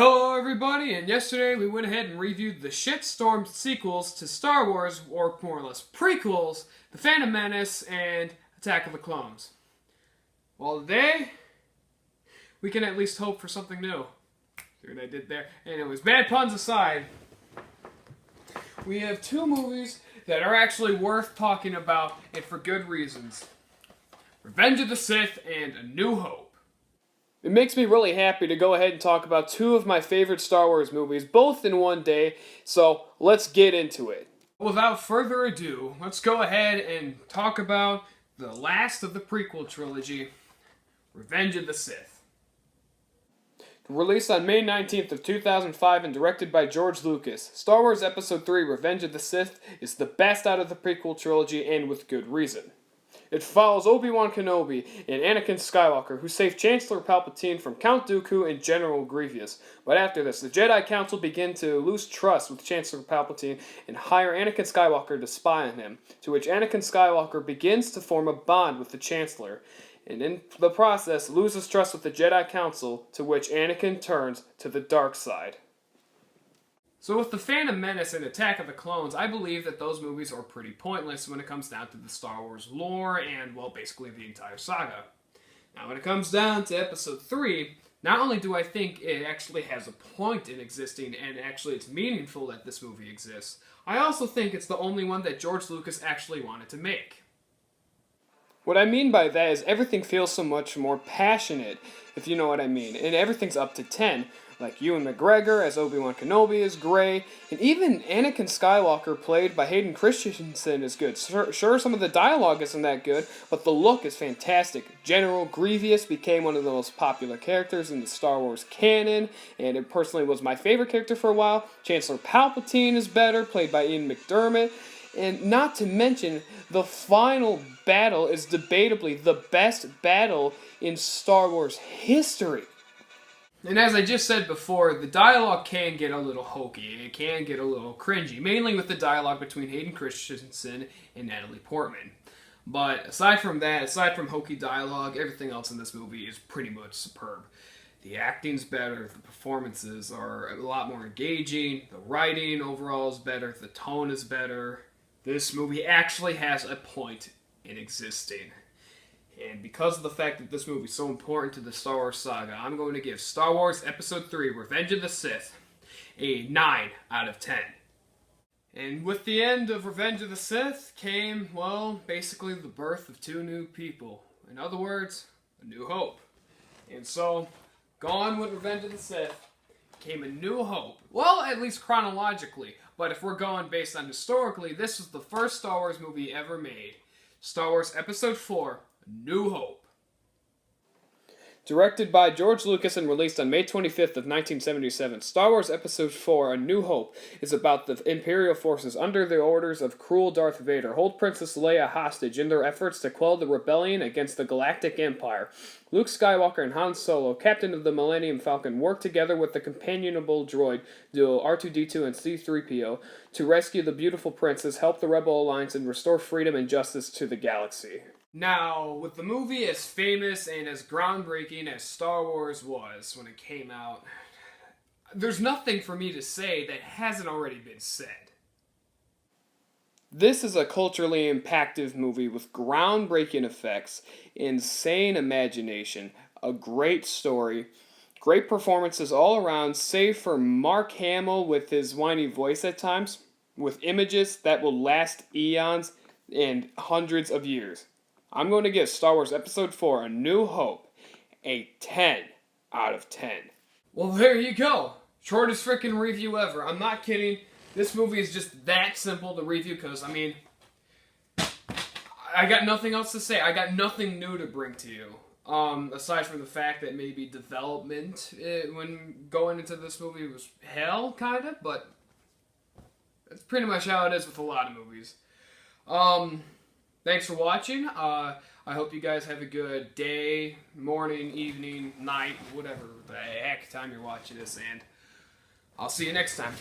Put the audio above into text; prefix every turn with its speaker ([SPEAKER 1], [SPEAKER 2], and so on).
[SPEAKER 1] Hello everybody, and yesterday we went ahead and reviewed the shitstorm sequels to Star Wars, or more or less prequels, The Phantom Menace and Attack of the Clones. Well, today, we can at least hope for something new. See what I did there? Anyways, bad puns aside, we have two movies that are actually worth talking about, and for good reasons. Revenge of the Sith and A New Hope. It makes me really happy to go ahead and talk about two of my favorite Star Wars movies, both in one day, so let's get into it. Without further ado, let's go ahead and talk about the last of the prequel trilogy, Revenge of the Sith. Released on May 19th of 2005 and directed by George Lucas, Star Wars Episode 3 Revenge of the Sith is the best out of the prequel trilogy, and with good reason. It follows Obi-Wan Kenobi and Anakin Skywalker, who saved Chancellor Palpatine from Count Dooku and General Grievous. But after this, the Jedi Council begin to lose trust with Chancellor Palpatine and hire Anakin Skywalker to spy on him, to which Anakin Skywalker begins to form a bond with the Chancellor, and in the process loses trust with the Jedi Council, to which Anakin turns to the dark side. So with The Phantom Menace and Attack of the Clones, I believe that those movies are pretty pointless when it comes down to the Star Wars lore and, well, basically the entire saga. Now, when it comes down to Episode 3, not only do I think it actually has a point in existing, and actually it's meaningful that this movie exists, I also think it's the only one that George Lucas actually wanted to make. What I mean by that is everything feels so much more passionate, if you know what I mean, and everything's up to 10. Like Ewan McGregor as Obi-Wan Kenobi is great, and even Anakin Skywalker, played by Hayden Christensen, is good. Sure, some of the dialogue isn't that good, but the look is fantastic. General Grievous became one of the most popular characters in the Star Wars canon, and it personally was my favorite character for a while. Chancellor Palpatine is better, played by Ian McDiarmid. And not to mention, the final battle is debatably the best battle in Star Wars history. And as I just said before, the dialogue can get a little hokey, it can get a little cringy, mainly with the dialogue between Hayden Christensen and Natalie Portman. But aside from that, aside from hokey dialogue, everything else in this movie is pretty much superb. The acting's better, the performances are a lot more engaging, the writing overall is better, the tone is better. This movie actually has a point in existing. And because of the fact that this movie is so important to the Star Wars saga, I'm going to give Star Wars Episode 3, Revenge of the Sith, a 9 out of 10. And with the end of Revenge of the Sith came, well, basically the birth of two new people. In other words, a new hope. And so, gone with Revenge of the Sith came a new hope. Well, at least chronologically. But if we're going based on historically, this was the first Star Wars movie ever made. Star Wars Episode 4, New Hope. Directed by George Lucas and released on May 25th of 1977, Star Wars Episode 4, A New Hope is about the Imperial forces under the orders of cruel Darth Vader hold Princess Leia hostage in their efforts to quell the rebellion against the Galactic Empire. Luke Skywalker and Han Solo, captain of the Millennium Falcon, work together with the companionable droid duo R2-D2 and C-3PO to rescue the beautiful princess, help the Rebel Alliance, and restore freedom and justice to the galaxy. Now, with the movie as famous and as groundbreaking as Star Wars was when it came out, there's nothing for me to say that hasn't already been said. This is a culturally impactful movie with groundbreaking effects, insane imagination, a great story, great performances all around, save for Mark Hamill with his whiny voice at times, with images that will last eons and hundreds of years. I'm going to give Star Wars Episode 4, A New Hope, a 10 out of 10. Well, there you go. Shortest freaking review ever. I'm not kidding. This movie is just that simple to review because, I mean, I got nothing else to say. I got nothing new to bring to you. Aside from the fact that maybe development when going into this movie was hell, kind of, but that's pretty much how it is with a lot of movies. Thanks for watching. I hope you guys have a good day, morning, evening, night, whatever the heck time you're watching this, and I'll see you next time.